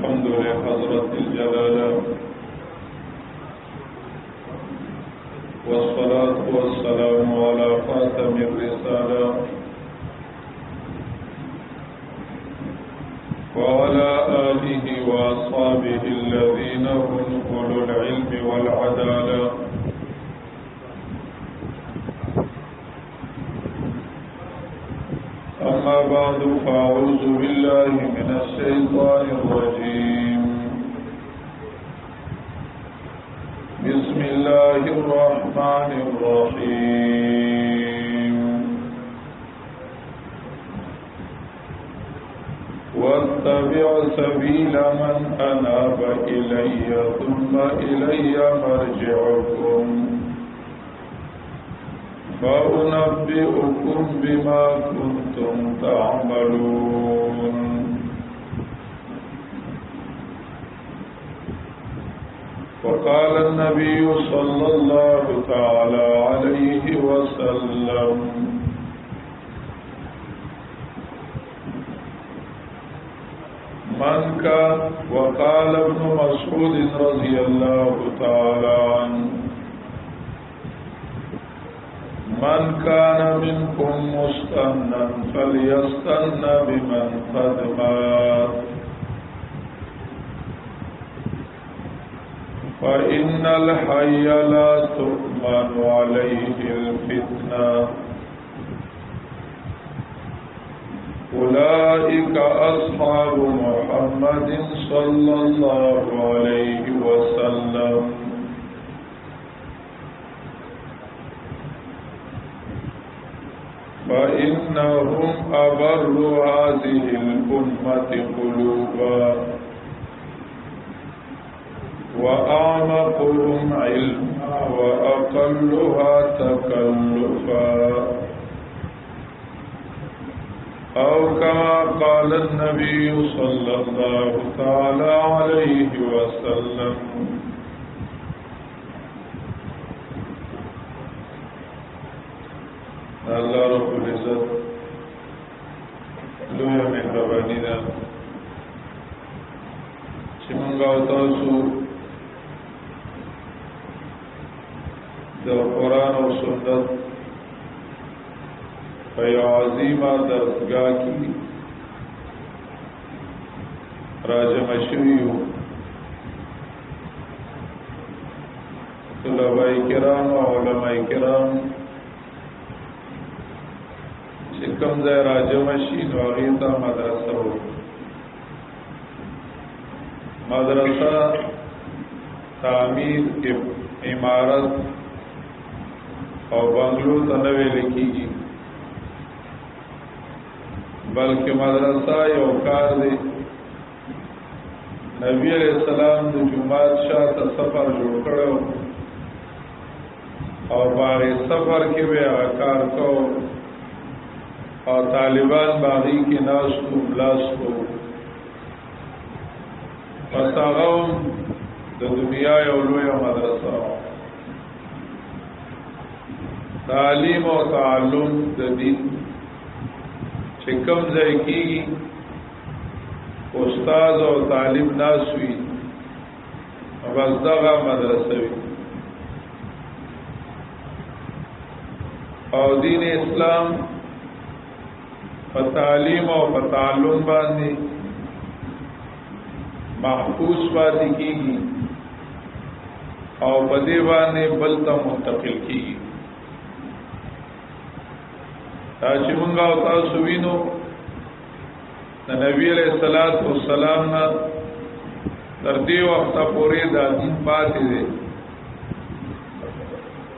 الحمد لحضرة الجلالة والصلاة والسلام على خاتم الرسالة وعلى آله وأصحابه الذين هم أولو العلم والعدالة. أما بعد فأعوذ بالله من الشيطان الرجيم. بسم الله الرحمن الرحيم. واتبع سبيل من أناب إلي ثم إلي مرجعكم فأنبئكم بما كنتم تعملون. وقال النبي صلى الله تعالى عليه وسلم: من كان وقال ابن مسعود رضي الله تعالى عنه: من كان منكم مستنا فليستن بمن قد مات فإن الحي لا تؤمن عليه الفتنة. أولئك أصحاب محمد صلى الله عليه وسلم. فإنهم أبر هذه الأمة قلوبا وأعمقهم علما وأقلها تكلفا، أو كما قال النبي صلى الله تعالى عليه وسلم. الله رب العزت لوی مهربانی ده چې موږ او تاسو د قرآن او سنت په یو عظیمه درسګاه کې راجمع شوي یو. طلباء کرام او علماء کرام کم ځای راجمع شي نو هغې ته مدرسه وایي. مدرسه تعمیر عمارت او بنگلو ته نه ویل کېږي، بلکې مدرسه یو کار دی. نبی علیہ السلام د جومات شاته سفر جوړ کړو او باغې سفر کې به هغه کار کوو او طالبان باغی کی ناس کو بلاس کو پس آغاون دا دنیا یو لوی مدرسه تعلیم و تعلم دا دین چکم ځای کیږي استاد او طالب ناس وي بس دغه مدرسه وي. او دین اسلام په تعلیم او په تعلم باندې محفوظ پاتې کیږي او په دې باندې بل ته منتقل کیږي. دا چې موږ او تاسو وینو د نبی علیہ الصلوۃ والسلام نه تر دې وخته پورې دا دین پاتې دی.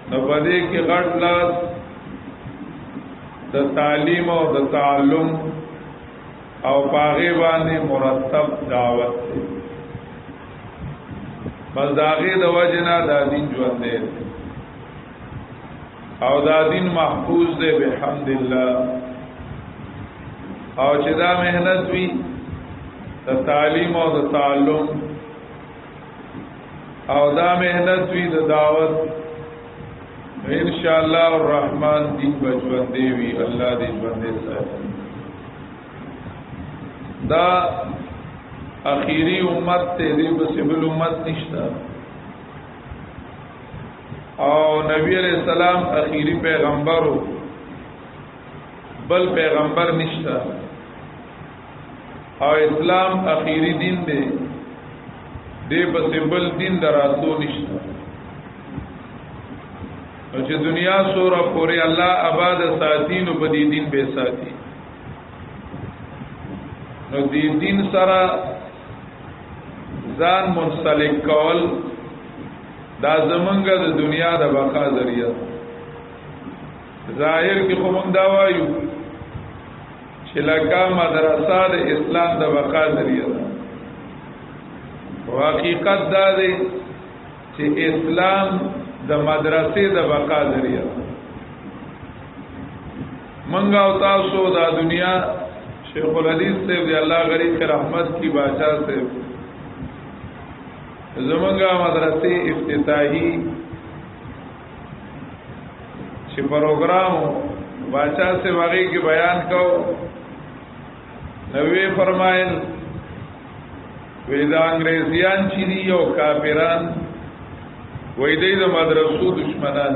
نو په دې کې غټ لاس د تعلیم او د تعلم او پاغه باندې مرتب دعوت دی. بس داغه د وجنا د دین ژوند دی او دا دین محفوظ دی بحمد الله. او چې دا مهنت وی د تعلیم او د تعلم او دا مهنت وی د دعوت ان شاء الله الرحمن دین بچوان دیوی الله دې ژوند دې ساتي. دا اخیری امت ته دی بس بل امت نشتا او نبی علیہ السلام اخیری پیغمبرو بل پیغمبر نشتا او اسلام اخیری دین دی دی بس بل دین دراتو نشتا نو چې دنیا سوره پوری الله آباد ساتین په دې دین به ساتي نو دې دین سره ځان منسلک کول دا زمونږ د دنیا د بقا ذریعہ ظاهر کې خو موږ دا وایو چې لکه مدرسه د اسلام د بقا ذریعہ ده حقیقت دا دی چې اسلام د مدرسې د بقا ذریعہ منګه او تاسو دا دنیا شیخ الحدیث سے دی الله غریب کے رحمت کی بادشاہ سے زمنګه مدرسې افتتاحی چې پروګرام بادشاہ سے واقعي کې بیان کو نوې فرمایل وېدا انګريزيان چې دی او کافران وې دې د مدرسو دشمنان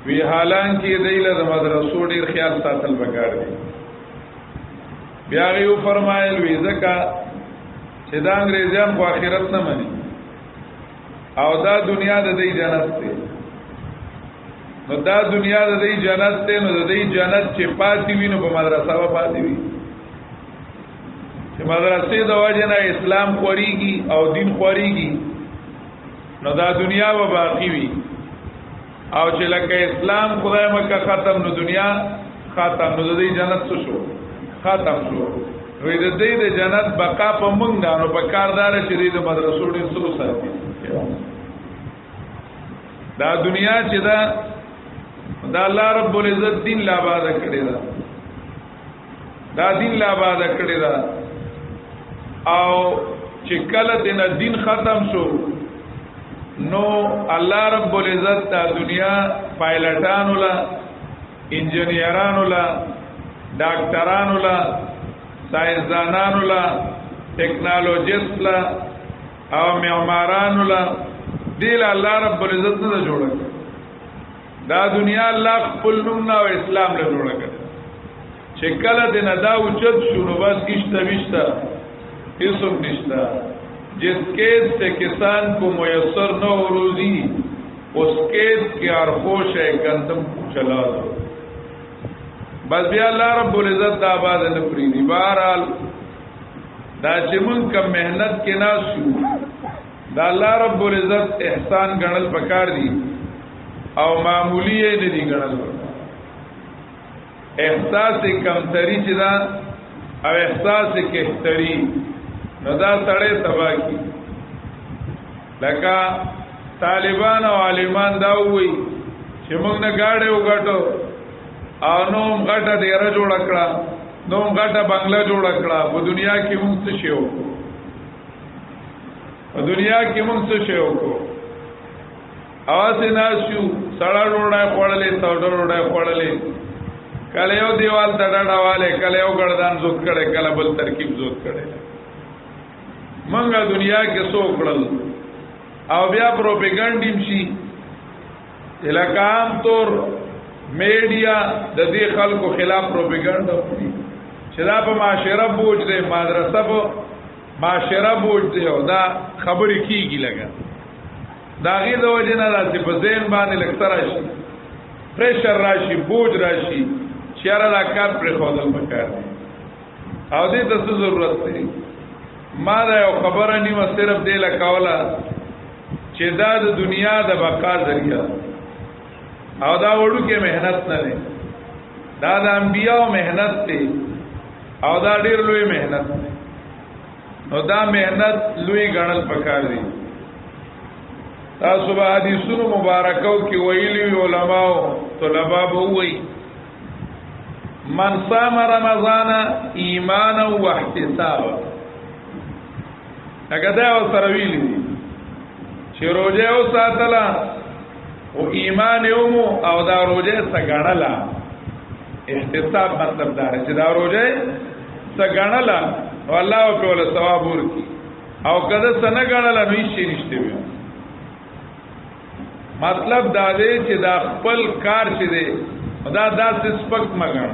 وی حالان کې دې له مدرسو ډیر خیال ساتل پکار دي بیا یو فرمایل وی ځکه چې دا انګريزيان په آخرت نه مني او دا دنیا د دې جنت ده نو دا دنیا د دې جنت ده نو د دې جنت چې پاتې وي نو په مدرسه و پاتې وي چې مدرسې د وجنه اسلام خوريږي او دین خوريږي نو دا دنیا و باقی وي او چې لکه اسلام خدای مکه ختم نو دنیا ختم نو د دې جنت څه شو ختم شو وې د دې د جنت بقا په مونږ نه نو په کاردار چې د مدرسو ډیر سو ساتي دا دنیا چې دا الله رب العزت دین لا آباد کړی دا دین لا آباد کړی دا او چې کله دین ختم شو نو الله رب العزت دا دنیا پایلټانو لا انجنیرانو لا ډاکټرانو لا ساينسدانانو لا ټیکنالوژیست لا او معمارانو لا دل الله رب العزت نه جوړ کړ دا دنیا الله خپل نوم او اسلام له جوړ کړ چې کله د نه دا اوچت شنو بس کیشته وشته هیڅوک نشته جس کیس سے کسان کو میسر نہ ہو روزی اس کیس کی آرخوش ہے گندم چلا دو بس بیا اللہ رب العزت دا آباد نپری دی بہرحال دا چمن کا محنت کے ناسو دا اللہ رب العزت احسان گنل پکار دی او معمولی ندی گنل پکار احساس کمتری چدا او احساس کہتری نو دا سړی تبا کی لکه طالبان او عالمان دا وی چې موږ نه گاډي وګټو او نو غټه ډیره جوړ کړه نو غټه بنگلا جوړ کړه په دنیا کې موږ څه شیو په دنیا کې موږ څه شیو کو اواز نه شو سړا ډوړای خړلې توډ ډوړای خړلې کله یو دیوال تډاډاواله کله یو ګردان زوت کړي کله بل ترکیب زوت کړي منګه دنیا کې سو کړل او بیا پروپاګاندا شي الکام تور میډیا د دې خلکو خلاف پروپاګاندا کوي چې دا په معاشره بوج دی مدرسه په معاشره بوج دی او دا خبرې کیږي لګا دا غي د وجه نه راځي په ذهن باندې لکتر شي پریشر راشي بوج راشي چیرې دا کار پر خودل پکار دی او دې ته ضرورت دی ما دا یو خبره نیمه صرف دی لکاولا چې دا د دنیا د بقا ذریعہ او دا وړو کې مهنت نه دی دا د انبیانو مهنت دی او دا ډیر لوی مهنت دی نو دا مهنت لوی غنل پکار دی تاسو به حدیثونو مبارکاو کې ویلي علماء طلباء وایي من صام رمضان ایمانا و احتسابا اگه دا او سره ویلی چې روزه او ساتلا او ایمان یومو او دا روزه سګړلا احتساب مطلب دا چې دا روزه سګړلا والله په ول ثواب ورکی او کله څنګه غړل نو شي نشته وي مطلب دا دی چې دا خپل کار چې دی دا داسې سپک مګن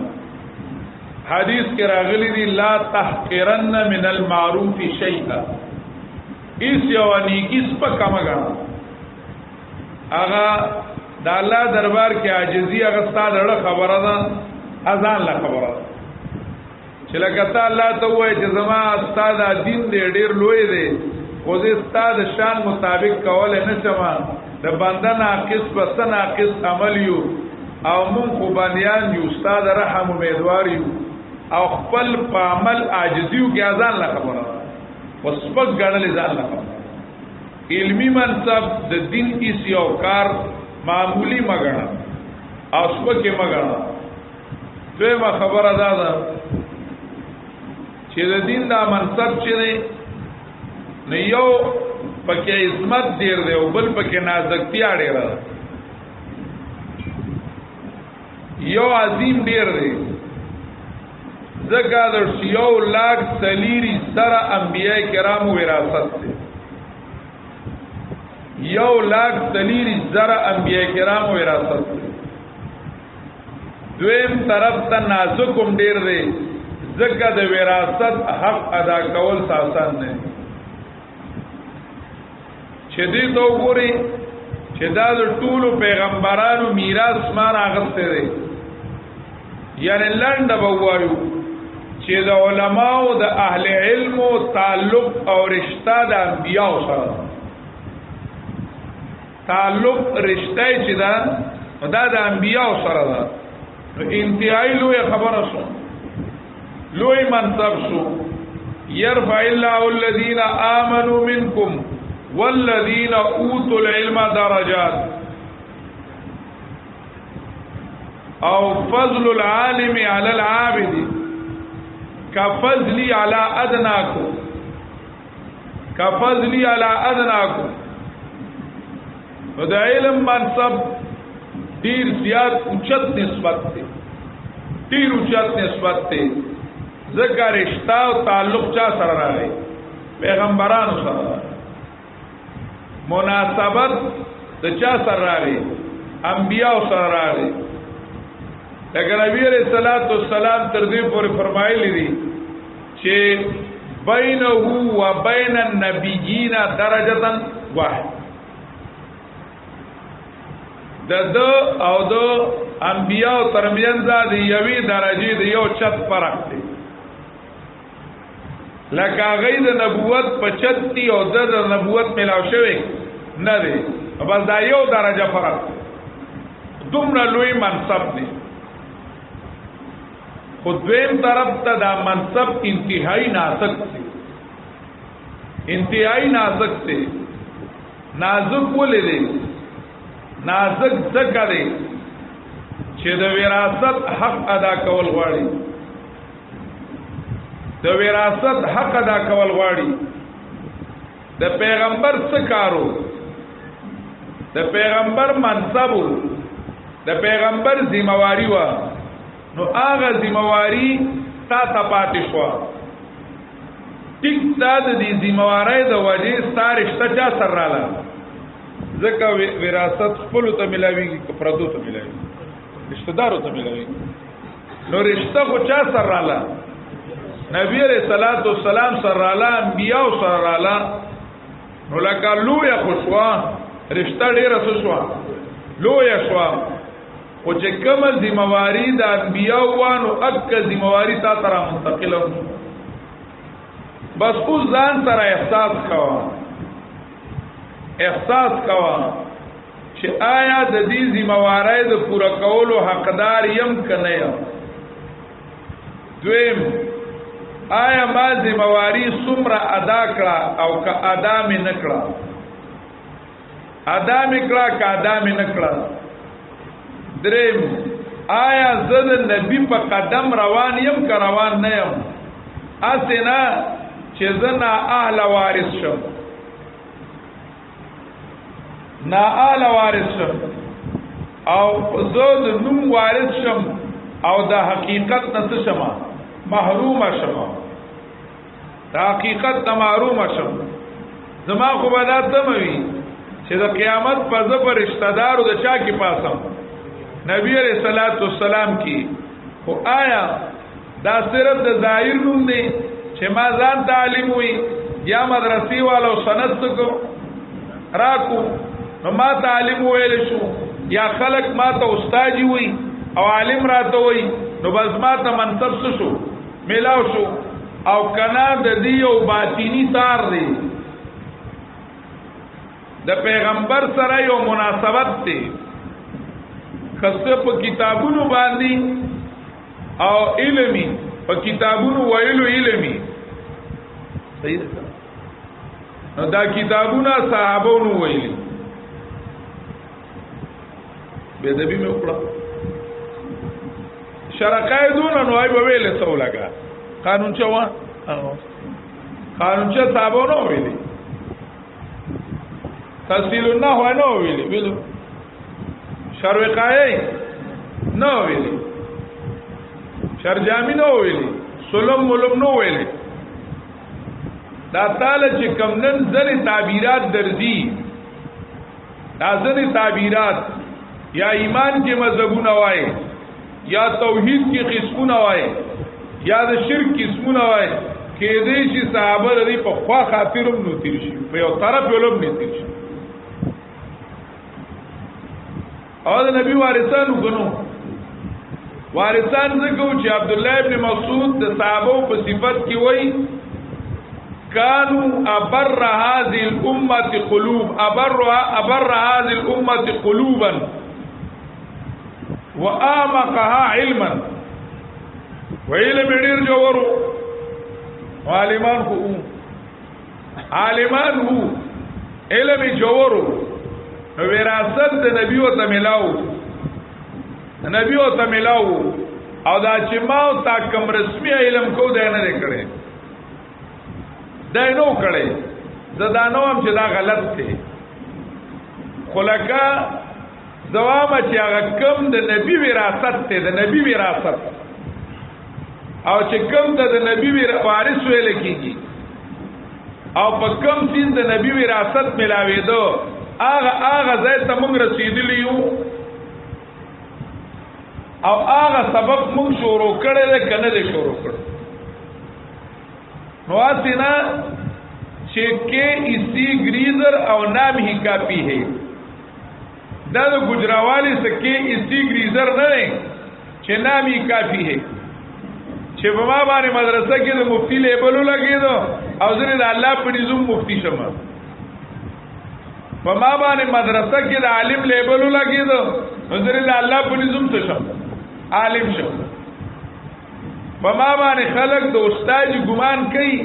حدیث کې راغلی دی لا تحقرن من المعروف شیئا اس یو نیکی سپک مګن هغه د الله دربار کې عاجزی هغه ستاره خبره ده اذان لا خبره ده چې لکه ته الله ته وایي چې زما استاد دین دې ډیر لوی دی خو دې استاد شان مطابق کول نه شمه د بنده ناقص پس ناقص عمل یو او مون خو باندیان یو استاد رحم امیدوار یو او خپل په عمل عاجزیو کې اذان لا خبره ده وسپک غړل ځان لا خبره علمی منصب د دین اس یو کار معمولی مګړه او سپکه مګړه دویمه خبره ده چې د دین دا منصب چې دی نو یو پکې عظمت ډیر دی او بل پکې نازکتیا ډیر ده یو عظیم ډیر دی ځکه د یو لاک سلیری سره انبیاء کرام وراثت دی یو لاک سلیری سره انبیاء کرام وراثت دی دویم طرف ته نازکم ډیر دی ځکه د وراثت حق ادا کول آسان نه چې دې تو ګوري چې دا د ټولو پیغمبرانو میراث مان اغسته دي یعنی لنډه بوایو چې د علماو د اهل علم او تعلق او رشتہ د انبیاء سره تعلق رشتہ چې دا د انبیاء سره ده انتهایی لوی خبره شو لوی منصب شو يرفع الله الذين آمنوا منكم والذين اوتوا العلم درجات او فضل العالم على العابد كفضلي على ادناكم كفضلي على ادناكم دا علم منصب ډیر زیات اوچت نسبت دی ډیر اوچت نسبت دی ذکر رشتہ او تعلق چا سره راغی پیغمبرانو سره مناسبت د چا سره راغی انبیاء سره راغی لکه نبی علیہ الصلوۃ والسلام تر دې پورې فرمایلی دي چې بینه و بین النبیین درجه واحد د او د انبیاء ترمنځ د یوې درجه د یو چت فرق دی لکه غید نبوت پچتی او د نبوت ملاو شوی نه دی بس دا یو درجه فرق دومره لوی منصب دی خو دویم طرف ته دا منصب انتهایی نازک دی انتهایی نازک دی نازک ولې دی نازک ځکه دی چې د وراثت حق ادا کول غواړي د وراثت حق ادا کول غواړي د پیغمبر څه کارو د پیغمبر منصب د پیغمبر ذمہواری وا نو هغه ذمہواری تا ته پاتې شو ټیک دا د دې ذمہواری د وجې ستارشته چا سره رااله ځکه وراثت خپل ته ملاويږي که پردو ته ملاويږي رشتہ دارو ته ملاويږي نو رشتہ کو چا سره رااله نبی علیہ الصلوۃ والسلام سره رااله انبیاء سره رااله نو لکه لوی خوشوا رشتہ ډیره شوا لوی شوا او چې کومه ذمہواری د انبیاء وانو اک ذمہواری تا تر منتقله بس اوس ځان سره احساس کوا چې آیا د دې ذمہواری د پوره کولو حقدار یم کنه یم دویم آیا ما ذمہواری څومره ادا کړه او که ادا مې نکړه ادا مې کړه که ادا مې نکړه دریم آیا زه د نبی په قدم روان یم که روان نه یم اسې نه چې زه نا اهل وارث شم نا اهل وارث شم او زه د نوم وارث شم او د حقیقت نه شم محروم شم دا حقیقت ته معلوم شم زما خو به دا تموي چې د قیامت په ځ پر رشتہ دارو د چا کې پاسم نبی علیہ الصلوۃ والسلام کی خو آیا دا صرف د ظاهر نوم دی چې ما ځان تعلیم وي یا مدرسې والو سند کو راکو نو ما تعلیم ویل شو یا خلق ما ته استاد وي او عالم راته وي نو بس ما ته منصب شو میلاو شو او کنا د دې او باطینی تار دی د پیغمبر سره یو مناسبت دی خاصه په کتابونو باندې او علمي په کتابونو ویلو علمي صحیح ده نو دا کتابونه صحابونو ویلي به دبي مې وکړه شرکای دون نو ای به ویل څو لگا قانون چوا قانون چا صحابونو ویلي تفصیل النحو نو ویلي شروقای نو ویلي شرجامی نو ویلي سلم ملم نو ویلي دا تعالی چې کمنن ځنې تعبیرات درځي دا ځنې تعبیرات یا ایمان کې مذهبونه وای یا توحید کې قسمونه وای یا د شرک قسمونه وای کې دې چې صحابه دې په خوا خاطرم نو تیر شي په یو طرف ولوم نه تیر شي او د نبی وارثانو غنو وارثان زکو چې عبد الله ابن مسعود د صحابه په صفت کې وای كانوا ابر هذه الامه قلوب ابر هذه الامه قلوبا واعمقها علما وعلم ډیر جوړو عالمان هو علم جوړو نو وراثت د نبی او تملاو نبی او تملاو او دا چې ما او تا کوم رسمي علم کو دی نه کړي دا نو کړي زدانو هم چې دا غلط دی خلکا زوامه چې هغه کم د نبی وراثت ته د نبی وراثت او چې کم ته د نبی وارث ویل کیږي او په کم سین د نبی وراثت ملاوي دو آغا زید تا منگ رسیدلیو او آغا سبب منگ شروع کرده ده کنه ده شروع کرده نواسینا چه اسی گریزر او نام ہی کافی ہے دا ده گجراوالی سکے اسی گریزر نده چه نام ہی کافی ہے چه بما بانی مدرسه که ده مفتی لیبلو لگی دو او زنی ده اللہ پر نظم مفتی شما په ما باندې مدرسه کې د عالم لیبل لګیدو نظر د الله په نظم څه شم عالم شم په ما باندې خلق د استاد ګمان کوي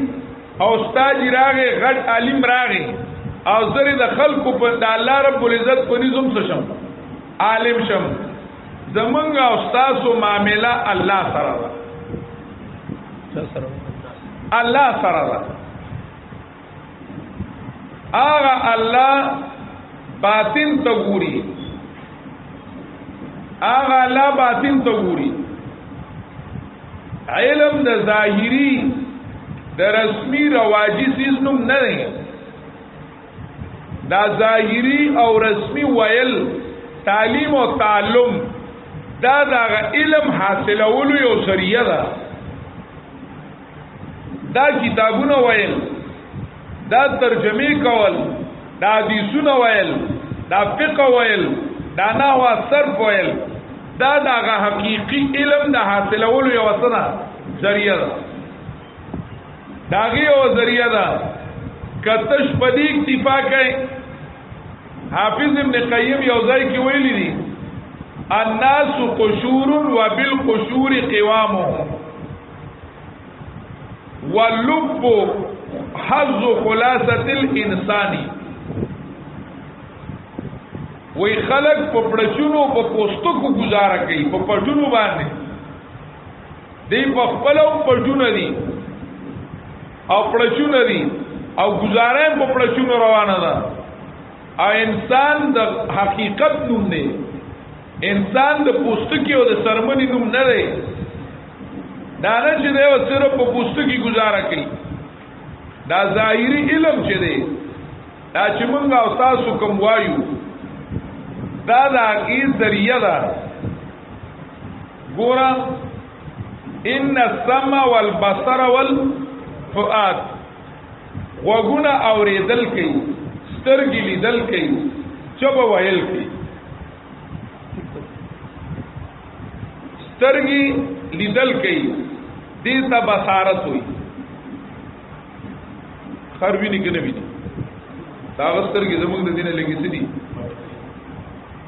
او استاد راغی غټ عالم راغی او زری د خلکو په د الله رب العزت په نظم څه شم عالم شم زمونږ استاد سو معاملہ الله سره الله سره آغا اللہ باطن تگوری آغا اللہ باطن تگوری علم دا ظاہری دا رسمی رواجی سیز نم ندیں دا ظاہری او رسمی ویل تعلیم و تعلم دا علم حاصل اولو یو سریع دا کتابون ویل دا ترجمه کول دا حدیثونه ویل دا فقه ویل دا نحو صرف ویل دا حقیقی علم دا حاصلولو یو وسنه ذریعہ ده داغه او ذریعہ ده کتش پدی اکتفا کوي حافظ ابن قیم یو ځای کې ویلی دي الناس قشور وبالقشور قوامهم واللب حظ خلاصه الانسانی وی خلق په پړچونو په پوستکو گزاره کوي په پړچونو باندې دی په خپلو پړچونو دي او پړچونو دي او گزاره په پړچونو روانه ده او انسان د حقیقت نوم دی انسان د پوستکی او د سرمنی نوم نه دی دا نه چې دی صرف په پوستکی گزاره کوي دا ظاهری علم چې دی دا چې موږ او تاسو کوم وایو دا د عقید ذریعہ ده. ګوره ان السمع والبصر والفؤاد وګونه اوریدل کوي سترګې لیدل کوي چوبه ویل کوي. سترګې لیدل کوي دې ته بصارت وي. خربي نه کنه ویني دا سترګې زموږ د دینه لګي سدي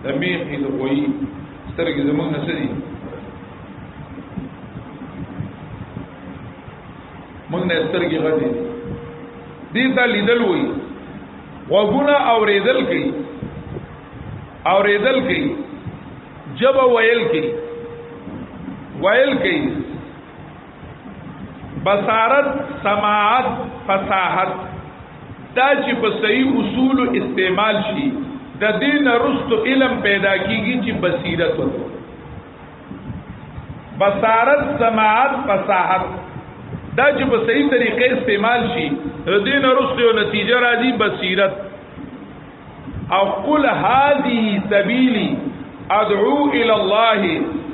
د میخې د وایي سترګې زموږ نه سدي موږ نه سترګې غږی دې ته لیدل وي. وګونه اوریدل کوي اوریدل کوي جب ویل کوي ویل کوي. بصارت سماعت فصاحت دا چې په صحیح اصول استعمال شي د دین رست علم پیدا کیږي چې بصیرت وته. بصارت سماعت فصاحت دا چې په صحیح طریقې استعمال شي د دین رست یو نتیجه راځي بصیرت. او قل هذه سبیلی ادعو الى الله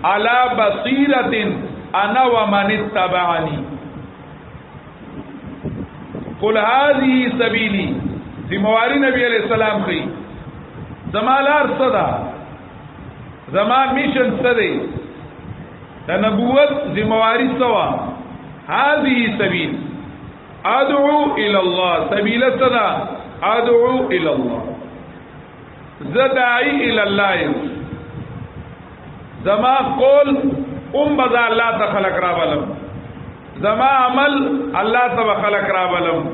على بصیرة انا ومن اتبعني. قل هذه سبیلی ذمواری نبی علیہ السلام خی زما لار صدا زما میشن صدی دا نبوت ذمواری سوا. هذه سبیل ادعو الى الله سبیل صدا ادعو الى الله زدعی الى الله. زما قول بذا اللہ تخلق را بلم زما عمل اللہ تب خلق را بلم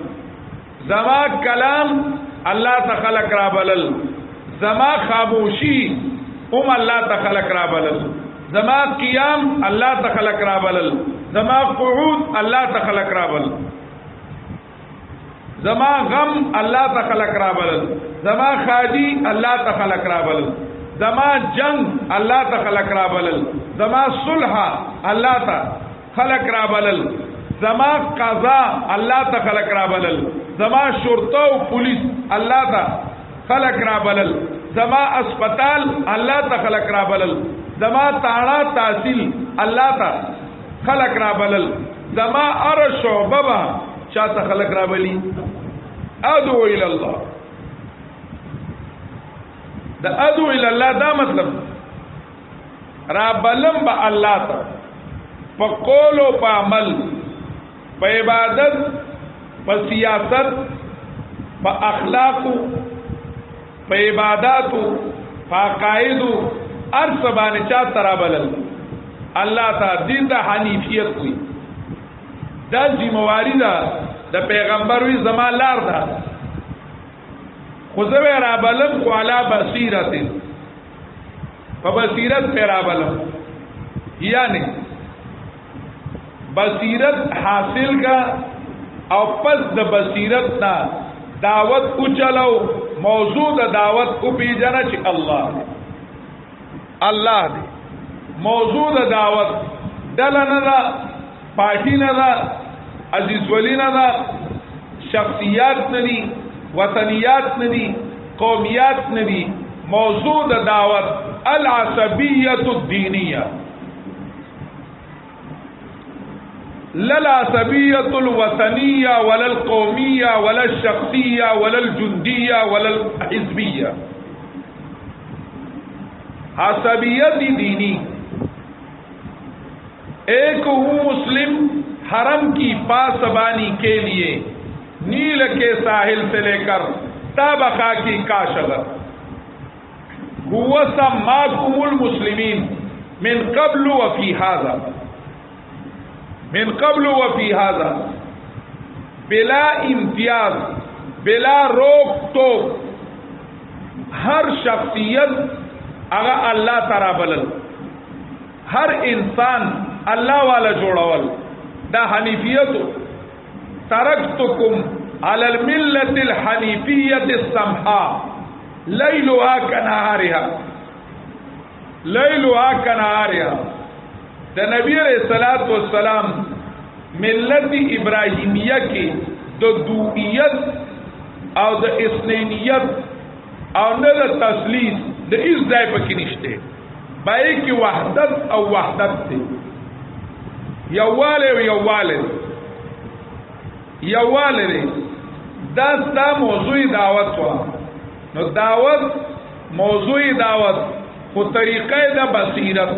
زما کلام اللہ تخلق را بلل زما خاموشی اللہ تخلق را بلل زما قیام اللہ تخلق را بلل زما قعود اللہ تخلق را بلل زما غم اللہ تخلق را بلل زما خادی اللہ تخلق را بلل زما جنگ اللہ تخلق را بلل زما صلح اللہ تخلق را بلل زما قضا اللہ تخلق را بلل زما شرطہ و پولیس اللہ تخلق را بلل زما اسپتال اللہ تخلق را بلل زما تاڑا تحصیل اللہ تخلق را بلل زما ار شعبہ چا تخلق را بلی ادعو الاللہ. دا ادعو الاللہ دا مطلب را بلم با اللہ تا پا قول و پا عمل پا عبادت پا سیاست پا اخلاق پا عبادات پا عقائد ار سبانی چا ترا بلل اللہ تا. دین دا حنیفیت ہوئی دا ذمواری دا دا پیغمبر وی زمان لار دا خوزوی رابلم کو علا بصیرت پا بصیرت پہ رابلم یعنی بصیرت حاصل کا او پس د بصیرت نا دعوت اچلو موضوع د دعوت او پیجنا چی اللہ دی اللہ دی موضوع د دعوت دلنا دا پارٹی ندا عزیز ولی ندا شخصیات ندی وطنیات ندی قومیات ندی. موضوع د دعوت العصبیت الدینیہ للعصبیت الوطنیہ ولا القومیہ ولا الشخصیہ ولا الجندیہ ولا الحزبیہ. عصبیت دینی ایک ہوں مسلم حرم کی پاسبانی کے لیے نیل کے ساحل سے لے کر تابقہ کی کاشغر هو سماكم المسلمين من قبل وفي هذا بلا امتیاز بلا روک ٹوک ہر شخصیت اگر اللہ تعالی بلل ہر انسان اللہ والا جوڑول دا حنیفیت. ترکتکم علی الملت الحنیفیت السمحاء لیلها کنہارها. دا نبی علیہ الصلوۃ والسلام ملت ابراہیمیہ کی د دوئیت او د اثنینیت او نه د تثلیث د هیڅ ځای پکې نشته پای کې وحدت او وحدت دی یواله دی دا ستا موضوعی دعوت وا نو دعوت موضوعی دعوت خو طریقه د بصیرت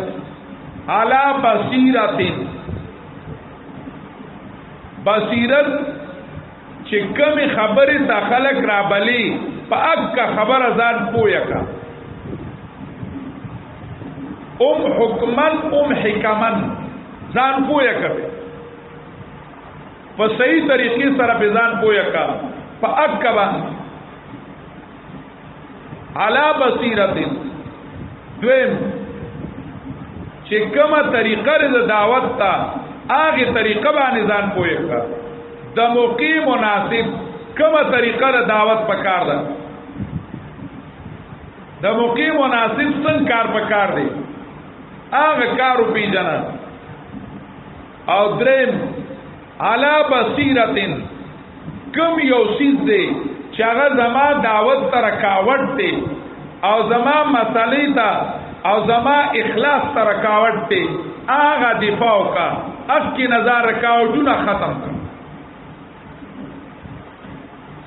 علا بصیرت چې کمی خبره تا خلق را بلی په اګه خبره ځان پویا کا حکمن حکمن ځان پویا کا په صحیح طریقې سره به ځان پویا کا په اګه باندې علا بصیرت دویم چې کومه طریقه د دعوت تا هغه طریقه باندې ځان پوهه کا د موقع مناسب کومه طریقه د دعوت پکار ده د موقع مناسب څنګه کار پکار دی هغه کارو پیژنه او دریم علا بصیرتن کوم یو سیز دی چې هغه زما دعوت ته رکاوټ دی او زما مسلې ته او زما اخلاص ته رکاوټ دی هغه دفاع کا اکی نظر رکاوټونه ختم کړ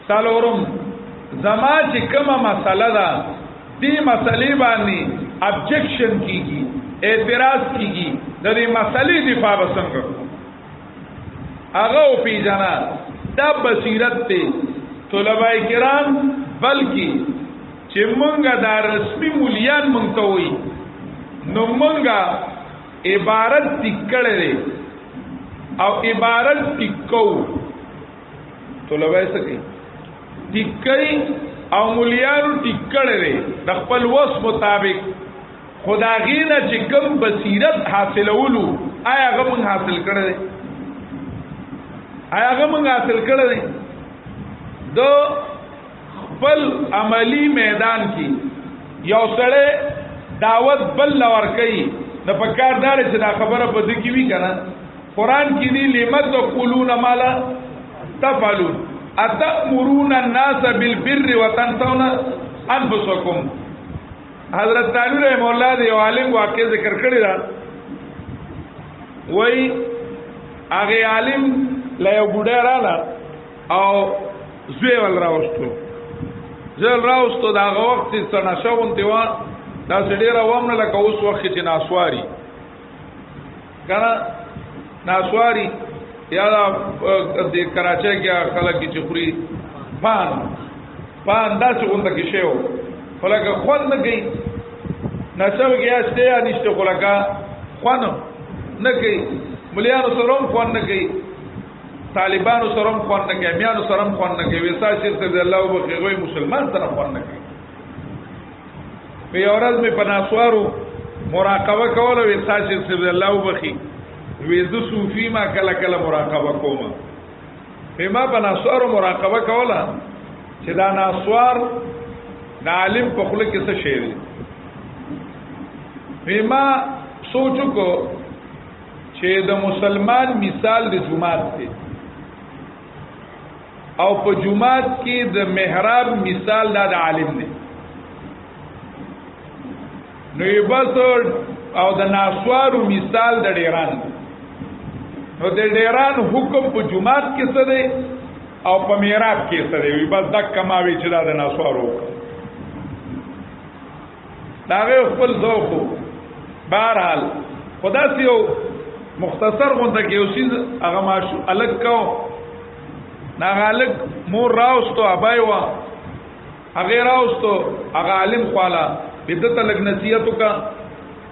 سالورم زما چې کومه مسله ده دې مسلې باندې ابجیکشن کیږي اعتراض کیږي د دې مسلې دفاع وسنګ هغه او پیژنه دا بصیرت ته طلباء کرام بلکې چې مونږه دا رسمي مولیان مونږ ته وي نو مونږه عبارت تکړه او عبارت تکو طلباء سکی تکي او مولیانو تکړه د خپل وس مطابق خداغینه چې کوم بصیرت حاصلولو آیا هغه مونږ حاصل کړل دو خپل عملی میدان کی یو سړی دعوت بل لور کوي د پکار دار چې دا خبره په دې کې وی کنه قران کې دی لمت تقولون ما لا تفعلون اتامرون الناس بالبر وتنسون انفسكم حضرت تعالی رحم الله دی عالم واقع ذکر کړی دا وای هغه عالم لا یو ګډه رااله او زوی ول راوستو دا وخت چې نشاون دیوا دا سړي راومنه لکه اوس وخت چې ناسواري کنه ناسواري یا د کراچۍ کې خلک چې خوري پان داسې غونډه کې شیو خلک خوان نه کوي نشو کې استه نشته خلک خوان نه کوي مليانو سره خوان نه کوي طالبانو سره خوان نه کوي میانو سره خوان نه کوي وسا شرط دی الله وبخي مسلمان سره خوان نه کوي په اورز می پناسوارو مراقبه کوله وسا شرط دی الله وبخي وېزو صوفي ما کله کله مراقبه کوم په ما پناسوارو مراقبه کوله چې دا ناسوار د عالم په خله کې څه شی دی ما سوچو کو چې د مسلمان مثال د جمعات دی او په جمعات کې د محراب مثال د عالم دی نو بس او د ناسوارو مثال د ډیران نو د ډیران حکم په جمعات کې څه دی او په محراب کې څه دی بس دک کماوي چې د ناسوارو دا خپل ذوق بهرحال خدا سيو مختصر غونډه کې اوسې هغه ماشو الګ کو ناغالک مور راوستو ابایوا هغه راوستو هغه عالم خواله بدته لګ نصیحتو کا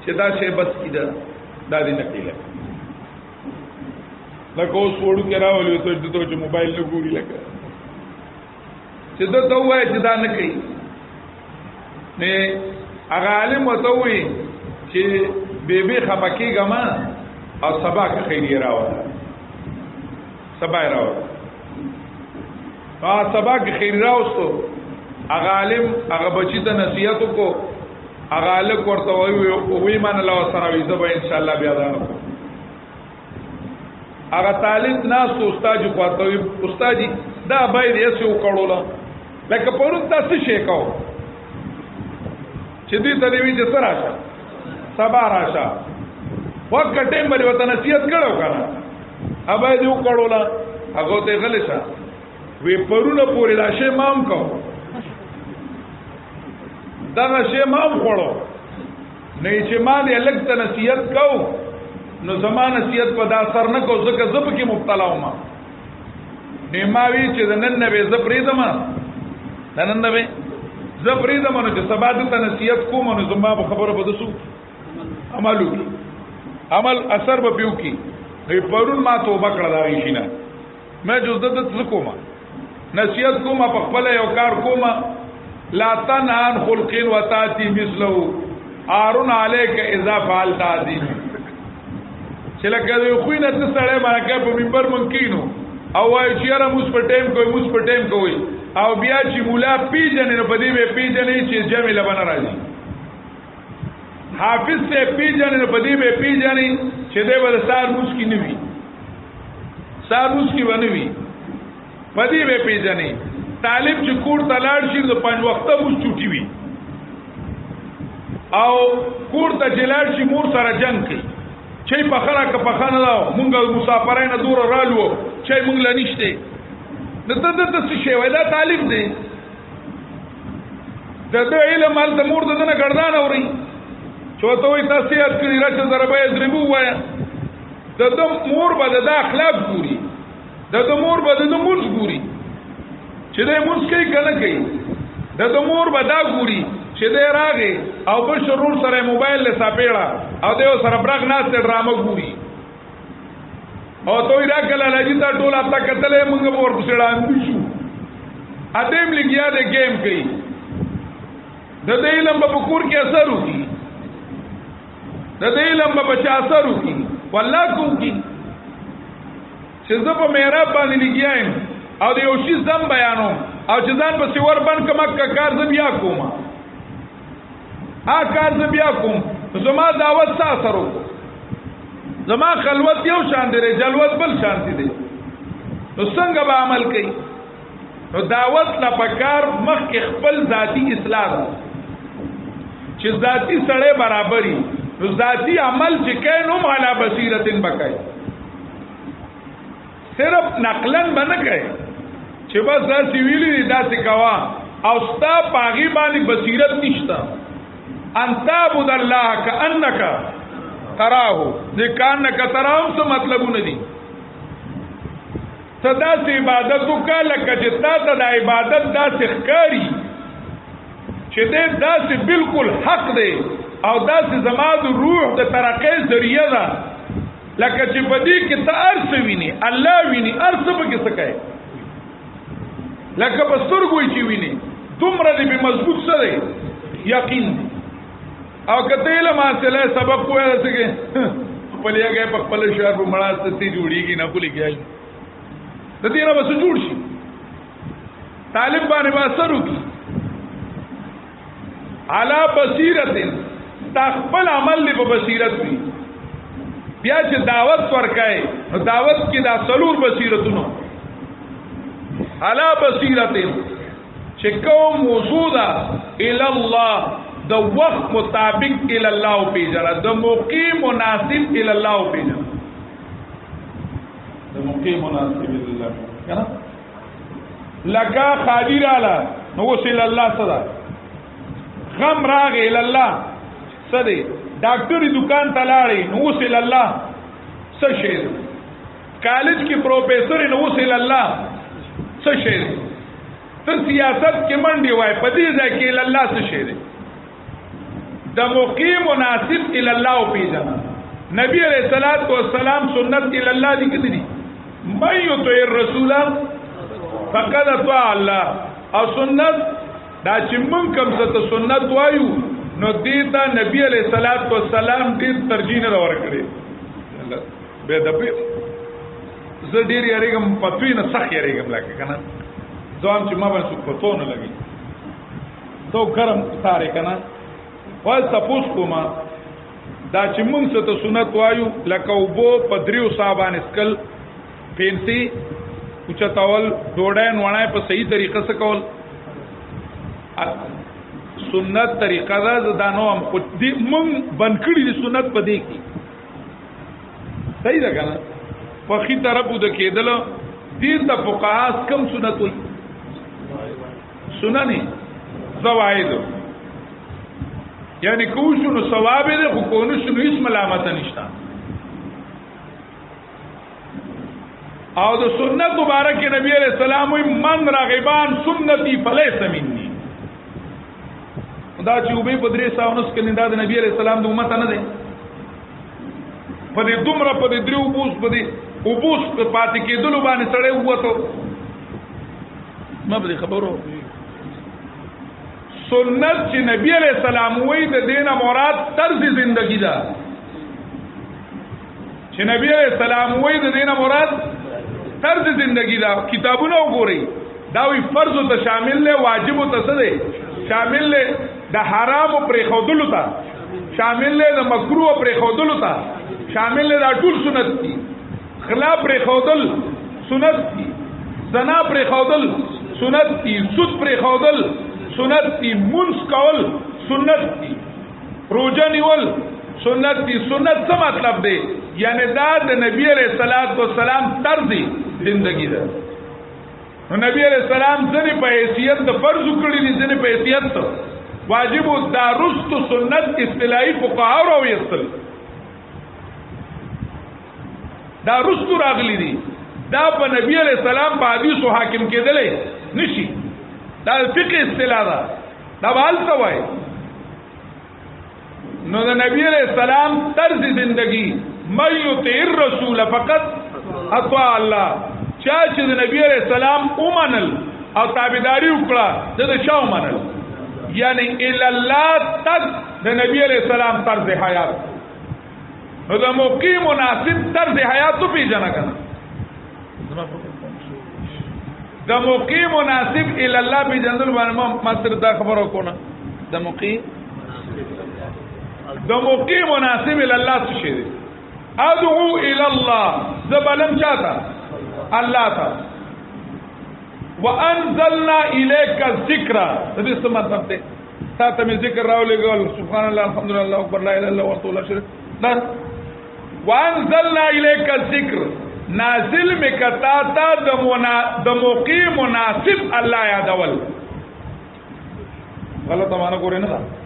چې دا شی بس کیده دا دې نکیله لکه اوس وړو کې راولې ته چې موبایل نه ګوري لکه چې دا ته وایي چې دا نه کوي نه هغه عالم وته وي چې بیبي خپکی ګما او سبا کې خیری راوړه سبا راوړه سبا کې خیر راوستو هغه عالم هغه بچی ته نصیحت کو هغه الک ورته وی مان الله سره وي زه به ان شاء الله بیا دا هغه طالب ناس استاد کو ته استاد دا باید یې څو کړولا لکه پرون تاسو شي کو چې دې ته دې چې سره راشه سبا راشه وخت ټیم باندې وته نصیحت کړو کنه ابا دې وکړولا هغه ته غلې شه وی پرونه پورې دا شی مام کو دا شی مام خورو نه چې ما دې الګ ته نصیحت کو نو زما نصیحت په دا اثر نه کو ځکه زب کې مبتلا وم نه ما وی چې نن نه به زپریدم نن نه به زپریدم نو چې سبا ته نصیحت کوم نو زما په خبره بده سو عملو کی عمل اثر به پیو کی وی پرون ما توبه کړه دا شینه مې جزدت کومه نصیحت کومه په خپل یو کار کومه لا تنهان خلقین وتاتی مثلو ارون علیک اذا فعلت عظیم چې لکه خو نه څه سره ماکه په منبر منکینو او وای چې را موږ په ټیم کوي او بیا چې مولا پیجنې نو په دې به پیجنې چې جمع لبن راځي حافظ سے پیجنې نو په دې به پیجنې چې دې ول سار موږ کې نیوي سار موږ کې ونوي پدی به پیژنې طالب چې کور تلاړ شي د 5 وخته مو چوټي وي او کور ته جلاړ شي مور سره جنگ کوي چې په خره که په خانه دا مونږ مسافرینه دور رالو چې مونږ لنيشته د څه شی وای دا طالب دی د علم مال د مور دنه ګردان اوري چوته وي تاسو یاد کړی راځه ضربه دربو وای د مور بد د اخلاق ګوري د مور به د مونږ ګوري چې د مونږ کوي کنه کوي د مور به دا ګوري چې د راغې او په شرور سره موبایل له ساپېړه او د سره برغ ناس ته ډرامه ګوري او توي راکله لږی تا ټول اتا کتلې موږ ورته وړاندې شو ادم لګیا د گیم کوي د دې علم په کور کې اثر وکي د دې علم په بچا اثر وکي والله کوي چې زه په میراب باندې لګیایم او د یو شي زم بیانو او چې ځان په سیور باندې کومه کار زه بیا کوم کار زه بیا کوم زما دعوت ساسرو زما خلوت یو شان دی جلوت بل شان دی نو څنګه به عمل کوي نو دعوت لا پکار مخ کې خپل ذاتی اصلاح چې ذاتی سره برابرۍ نو ذاتی عمل چې کینو مالا بصیرتن بکای صرف نقلن بنه کوي چې بس داسې ویلي داسې کوا او ستا پاغي باندې بصیرت نشتا انت عبد الله کانک تراه ځکانک تراهم څه مطلبونه دي صدا سي عبادت وکړه چې تا ته د عبادت داسې ښکاری چې دې داسې بالکل حق دی او داسې زماد روح د ترقې ذریعہ ده لکه چې بدی کې ته ارس ویني الله ویني ارس به کې سکای لکه بسترګو چې ویني دومره دې به مضبوط سره یقین او کته له ماسله سبق کوه سکے پلیاګه په خپل شهر په مړاست تی جوړیږي نه پولی کېای د دې نه بس جوړ شي طالب باندې اثر وکي علا بصیرت تخپل عمل له په بصیرت وي بیا چې دعوت ورکای نو دعوت کې دا سلور بصیرتونو علا بصیرت چې کوم موجوده الی الله د وخت مطابق الی الله پیژنه د موقع مناسب الی الله پیژنه د موقع مناسب الی الله کنه لکه قادر اعلی نو وصل الله صدا غم راغ الی الله صدی ډاکټري دکان ته لاړې نو وصل الله څه شي کالج کې پروفیسور نو وصل الله څه شي ته سیاست کې منډي وای په دې ځای کې الی الله څه شي د موقع مناسب الی الله پیژنه نبی علیہ الصلوۃ والسلام سنت الی الله دي کړي دي مَن یطیع الرسول فقد اطاع الله او سنت دا چې مونږ کوم څه سنت وایو نو دې ته نبی علیہ الصلوۃ والسلام دې ترجیح نه ورکړي به د په زه ډیر یریګم پتوی نه صح یریګم لکه کنه ځوان چې ما باندې پتو نه لګي تو ګرم ساره کنه وای تاسو کومه دا چې موږ څه ته سنت وایو لکه وبو پدریو صاحبان اسکل پینتی اوچتول ډوډۍ نوړای په صحیح طریقه سره کول سنت طریقه دا دانو هم خو دې مونږ بنکړي دي سنت په دې کې صحیح ده کنه په خي طرف د کېدل دې ته فقها کم سنت وي سنن زوائد یعنی کوشو نو ثواب دې خو کو نو شنو هیڅ ملامت نشته او د سنت مبارک نبی علیہ السلام وی من راغبان سنتی فلیس منی دا چې وبې په 319 کې دا د نبی علیہ السلام د امت نه دی په دې دومره په دې درو بوس په دې وبوس په پاتې کېدلو باندې سړی وته ما به خبرو سنت چې نبی علیہ السلام وی د دینه مراد طرز زندگی ده چې نبی علیہ السلام وی د دینه مراد طرز زندگی دا کتابونه وګورئ دا وی فرض ته شامل له واجب ته څه دی شامل له د حرام پر خودلو ته شامل له د مکروه پر خودلو ته شامل له د ټول سنت دي خلاف پر خودل سنت دي زنا پر خودل سنت دي سود پر خودل سنت دي منس کول سنت دي روزه نیول سنت دي سنت څه مطلب دی یعنی دا د نبی علیہ الصلوۃ والسلام طرز زندگی ده نو نبی علیہ السلام ځنه په حیثیت د فرض کړی دي ځنه په حیثیت واجب دا رست سنت اصطلاحي فقها راويستل دا رست راغلی دي دا په نبی علیہ السلام په حدیث حاکم کېدلې نشي دا فقه اصطلاح ده دا حال څه وای نو د نبی علیہ السلام طرز زندگی مَن يُطِعِ الرَّسُولَ فَقَدْ اطاع الله چا چې د نبی علیہ السلام اومنل او تابعداري وکړه د شاو منل یعنی الی الله تک د نبی علیہ السلام طرز حیات نو د موقع مناسب طرز حیات تو پیژنه کنه د موقع مناسب الی الله پیژندل باندې ما تر دا خبرو کوله د موقع مناسب الی الله څه شي ادعو الى الله زبلم چاہتا الله تا وانزلنا اليك الذکر دې څه مطلب دی تاسو مې ذکر راولېګل سبحان الله الحمدلله الله اکبر لا اله الا الله والله شريك له وانزلنا اليك الذکر نازل مکتا تا د موقع مناسب الله یادول غلط معنا ګورې نه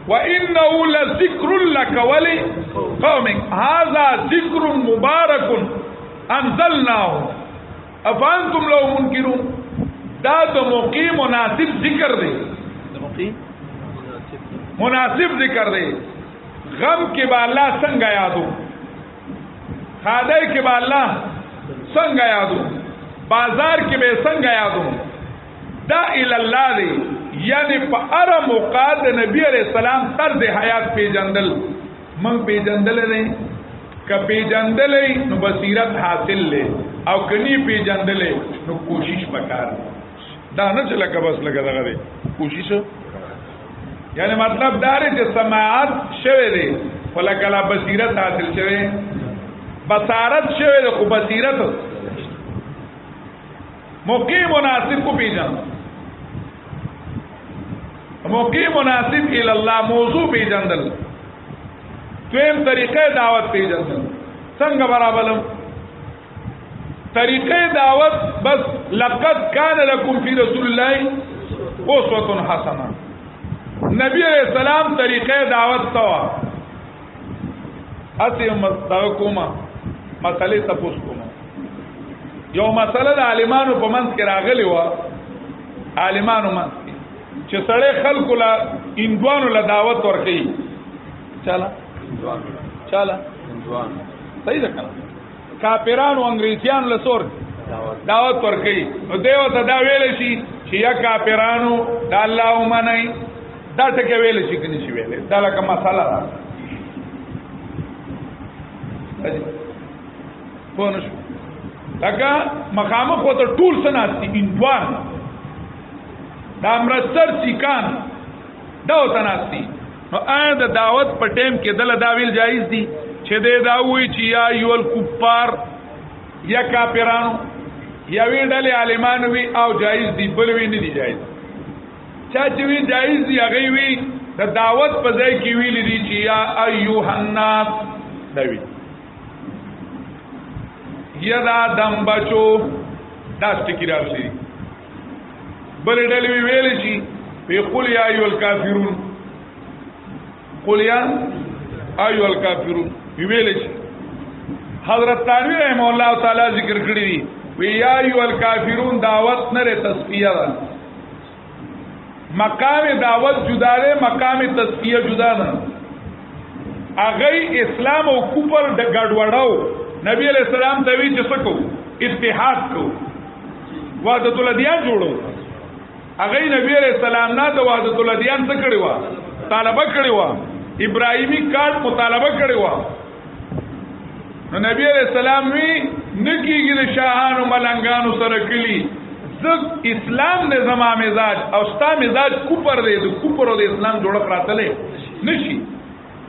وَإِنَّهُ لَذِكْرٌ لَكَ وَلِقَوْمِكَ هَذَا ذِكْرٌ مُبَارَكٌ أَنزَلْنَاهُ أَفَأَنْتُمْ لَهُ مُنْكِرُونَ دا د موقع مناسب ذکر دی مناسب ذکر دی غم کې با الله څنګه یادو خادای کې با الله څنګه یادو بازار کې به څنګه یادو دا الی الله دی یعنی په اره موقع د نبی علیہ السلام طرز حیات پیجندل من پیجندل نه ک پیجندل نو بصیرت حاصل لې او کني پیجندل نو کوشش وکړ دا نه چې لکه بس لګا دغه دی کوشش یعنی مطلب دا دی چې سماعت شوه دی ولکه بصیرت حاصل شوه بصارت شوه دی خو بصیرت موقع مناسب کو پیجن موقع مناسب الی الله موضوع پیجندل دویم طریقې دعوت پیجندل څنګه برابرم طریقې دعوت بس لقد کان لکم فی رسول الله اسوه حسنه نبی علیہ السلام طریقې دعوت توا اته مستقومه مسئله تاسو کومه یو مسئله د عالمانو په منځ کې راغلی و عالمانو منځ چې سړی خلکو لا اندوانو لا دعوت ورکړي چاله صحیح ده کنه کافرانو انګریزیانو له سور دعوت ورکړي نو دیو ته دا ویل شي چې یا کافرانو د الله ومني دا ټکه ویل شي کني شي ویل دا لکه مساله ده پونه شو لکه مخامخ وته ټول سناستي اندوان دا امرتسر سیکان دا وتناستی نو د دعوت په ټیم کې دل دا ویل جایز دي چې دا وی چې یا ایول کفار یا کافرانو یوی ډلې عالمان وی او جایز دی بل وی نه دی جایز چا چې وی جایز دی هغه وی د دعوت په ځای کې ویل دي چې یا ایها الناس دوی یا دا دم بچو دا ټکی راځي بل ډلې ویل شي وی قل یا ایها الکافرون قل یا ایها الکافرون ویل شي حضرت تانوی رحم الله تعالی ذکر کړی دی وی یا ایها الکافرون دعوت نه تصفیه ده مقام دعوت جدا ده مقام تصفیه جدا ده اغه اسلام او کفر د ګډوډاو نبی علیہ السلام ته وی چې څه کو اتحاد کو وحدت الادیان جوړو اغه نبی علیہ السلام نه د وحدت الادیان څه کړی و طالبه کړی و ابراهیمی کارت مطالبه کړی و نو نبی علیہ السلام وی نکیږي د شاهانو ملنګانو سره کلی زګ اسلام نه زما مزاج او ستا مزاج کوپر دی د کوپر او د اسلام جوړه پراتلې نشي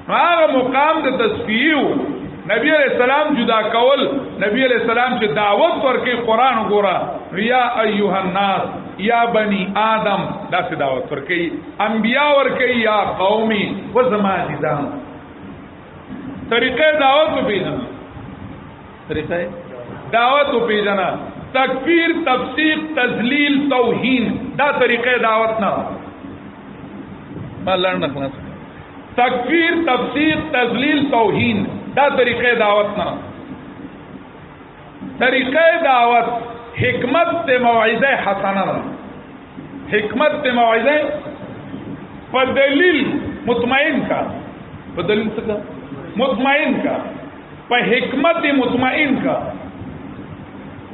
هغه مقام د تصفیه نبی علیہ السلام جدا کول نبی علیہ السلام چې دعوت ورکې قران وګوره یا ایها الناس یا بنی آدم دا څه دعوت ورکې انبیا ورکې یا قومي و زما نظام طریقې دعوت په پیژنه طریقې دعوت په پیژنه تکفیر تفسیق تذلیل توهین دا طریقې دعوت نه مالان نخلاص تکفیر تفسیق تذلیل توهین دا طریقې دعوت نه طریقې دعوت حکمت ته موعظه حسنه نه حکمت ته موعظه په دلیل مطمئن کا په دلیل څه مطمئن کا په حکمت مطمئن کا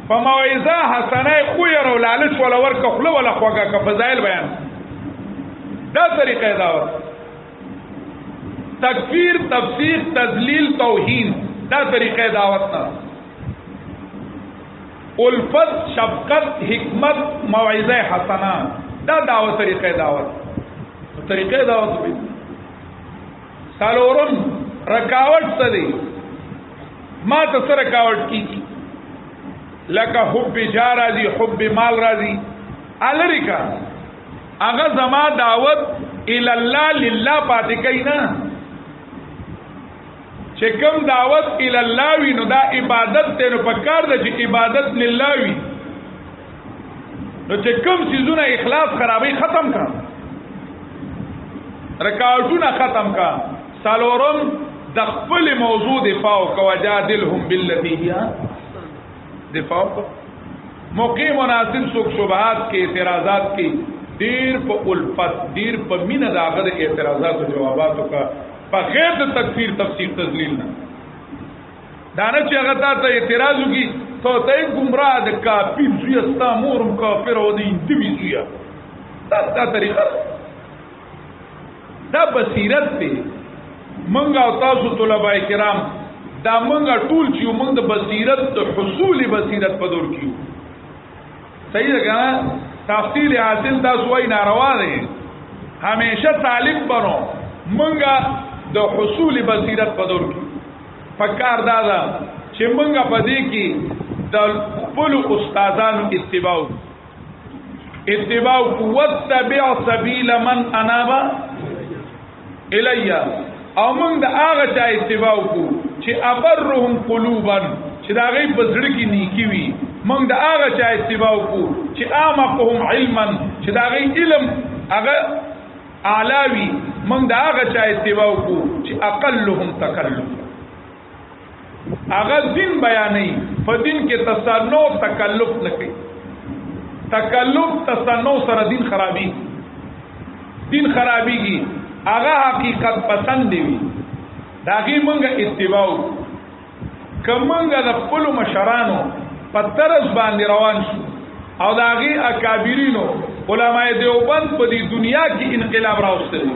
په موعظه حسنه خو ير ولالچ ولا ورک خپل ولا خوګه کا فضایل بیان دا طریقې دعوت تکفیر تفسیق تذلیل توهین دا طریقې دعوت نه الفت شفقت حکمت موعظه حسنه دا دعوت طریقې دعوت طریقې دعوت به سالورم رکاوټ څه دی ما ته سره رکاوټ کیږي لکه حب جار راځي حب مال راځي الریکا هغه زما دعوت ال الله لله پاتې کینا چې کوم دعوت ال الله وی نو دا عبادت ته نو پکار ده چې عبادت لله وی نو چې کوم سيزونه اخلاص خرابې ختم کا رکاوټونه ختم کا سالورم د خپل موضوع دفاع او وجادلهم بالتي هي دفاع موقع مناسب سوک شبهات کې اعتراضات کې دیر په الفت دیر په مینه داغه اعتراضات او جواباتو کا په غیر د تکفیر تفسیر تذلیل نه دانه چې هغه ته اعتراض وکي ته گمراه د کافر زوی استا مورم کافر او دی دوی زوی دا طریقه دا بصیرت دی منګه او تاسو طلبه کرام دا منګه ټول چې موږ د بصیرت د حصول بصیرت په دور کیو صحیح ده کنه تفصیل حاصل تاسو وای ناروا دی همیشه طالب بنو منګه د حصول بصیرت په دور کیو فکر دادا چې منګه پدې کې د خپل استادانو اتباع قوت تبع سبیل من اناب الیا او موږ د هغه چا اتباع کو چې ابرهم قلوبا چې دا غي بزړه کې نیکی وي موږ د هغه چا اتباع کو چې اعمقهم علما چې دا غي علم هغه اعلاوي موږ د هغه چا اتباع کو چې اقلهم تکلف هغه دین بیانې په دین کې تصنع تکلف نه کوي تکلف تصنع سره دین خرابيږي هغه حقیقت پسند دی داږي مونږه اتباع کومنګه د خپل مشرانو په طرز باندې روان شو او داږي اکابرینو علماء دیوبند په دې دنیا کې انقلاب راوستل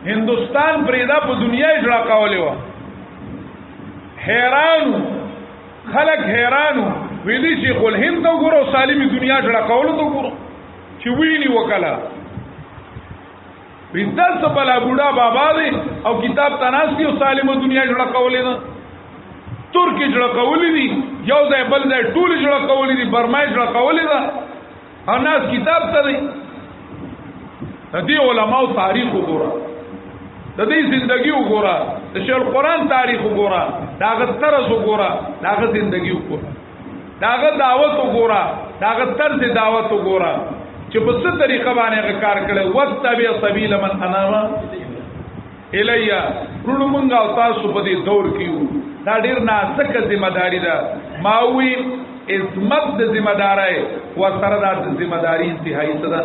هندستان پرېدا په دنیا یې جوړه کولې و حیرانو خلک حیرانو ویلي شیخ الهند ته ګورو سالمي دنیا جوړه کولو ته ګورو چې ویلي وکړه بيدل سبلا بوډا بابا دی او کتاب تناسی او سالمه دنیا جوړه کولې نه ترکی جوړه کولې دي یو ځای بل ځای ټول جوړ کولې دي برمای جوړ کولې ده او ناس کتاب ته دی د دې علماء تاریخ وګوره د دې ژوندۍ وګوره د شیخ قرآن تاریخ وګوره داغه طرز وګوره داغه ژوندۍ وګوره داغه دعوت وګوره داغه طرز دعوت وګوره چې په څه طریقه باندې کار کړي وتبع سبیل من اناب الیا ورونو مونږ او تاسو په دې دور کې دا ډیر نازکه ذمہ داری ده ماوی عظمت د ذمہ داري او سره د ذمہ داری انتهایی څه ده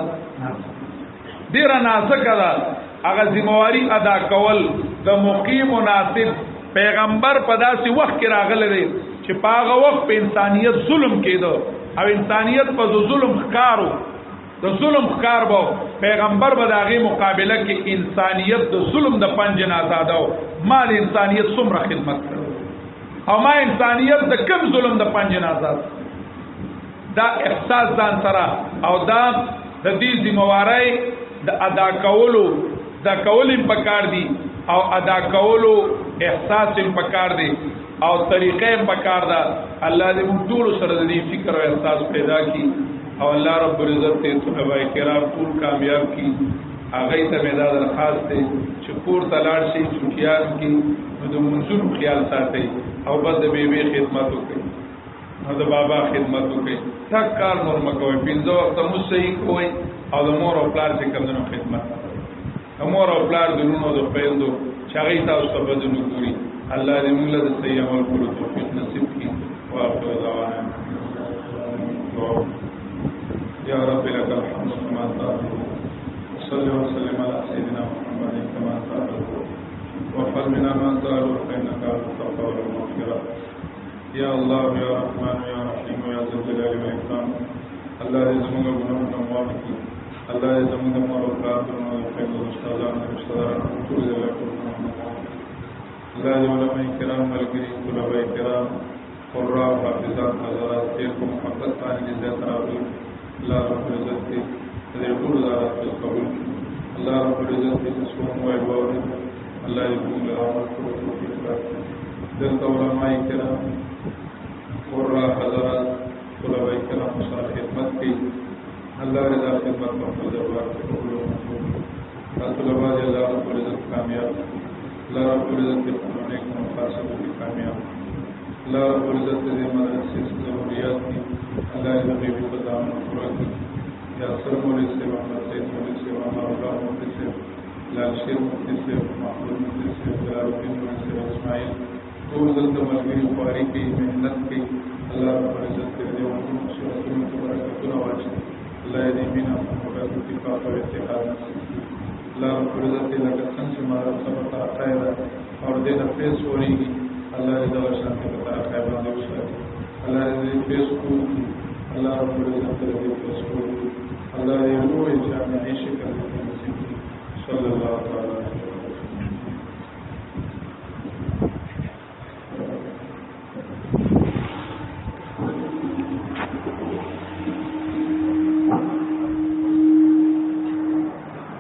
ډیر نازکه ده هغه ذمہواری ادا کول د مقیم مناسب پیغمبر په داسې وخت کې راغلی دی چې په هغه وخت په انسانیت ظلم کېده او انسانیت په ظلم ښکارو د ظلم ښکار به پیغمبر به د هغې مقابله کې انسانیت د ظلم د پنجې نه آزاده و ما د انسانیت څومره خدمت کړو او ما انسانیت د کم ظلم د پنجې نه آزاد دا احساس ځان سره او دا د دې ذمہواری د ادا کولو دا کولم پکار دي او ادا کولو احساس پکار دي او طریقې پکار ده الله دې موږ ټول سره دې فکر او احساس پیدا کړي او الله رب العزت ته صحابه کرام ټول کامیاب کړي هغه ته مدد درخواست دي چې کور تلاړ شي چټیان کې د منصور خیال ساتي او بد د بیبي خدمت وکړي او د بابا خدمت وکړي څک کار نور مکوئ پینځه وخت مو صحیح کوئ او د مور او پلار چې کومو خدمت امور او پلار دونو د پیندو چاغی تاسو ته بدنو ګوري الله دې موږ له صحیح عمل کولو توفیق نصیب کړي واخر دعوانا یا رب لك الحمد كما تعلم صلى وسلم على سيدنا محمد كما تعلم وفضل منا ما تعلم فإنك على التقوى والمغفرة يا الله يا رحمن يا رحيم يا ذا الجلال والإكرام الله يزمنا بنا موافق الله يزمنا مرقات ونفعل الاستاذان والاستاذات كل ذلك الله علماء کرام ملګری طلباء کرام قراء حافظات حضرات تیرکم محبت پانی عزت راوی الله رب العزت دې ټول زارات قبول الله رب العزت دې سکون وای باور الله دې موږ له عمل کولو توفیق راکړي دلته علماء کرام قراء حضرات طلباء کرام سره خدمت کوي الله رضا خدمت په خپل دربار کې قبول وکړي طلباء دې الله رب العزت کامیاب الله رب العزت دې په نیک مقاصد کې کامیاب الله رب العزت دې مدرسې ضروريات دي الله دې په قدام پوره کړي یا سر مولوی سے محمد سید مولوی سے مولانا مفتی سے لال شیر مفتی سے محمود مفتی سے جلال الدین مفتی سے اسماعیل ټول دلته ملګري خواري کوي محنت کوي الله رب العزت دې ورته صورتونو ته برکتونه واچي الله دې مینا محبت اتفاق او اتحاد نصیب الله رب العزت دې لکه څنګه چې مارا سبق راځي اور دې نه پیس وريږي الله دې د شانته په طرف باندې وشي الله دې پیس کوي الله رب العزت دې پیس کوي الله دې نور انشاء الله شکر صلی الله تعالی